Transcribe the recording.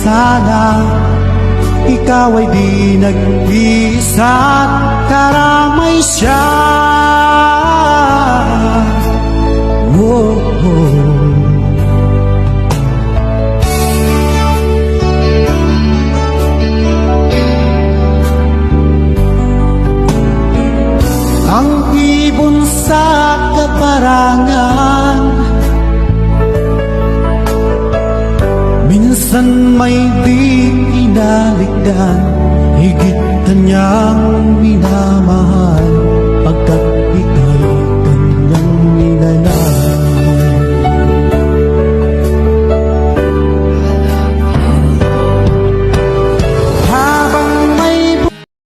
sana ikaw ay di nag-iisa't karamay siya. Oh, oh. Ang ibon sa kaparangan, minsan may di inaligdan, higit na niyang minamahal.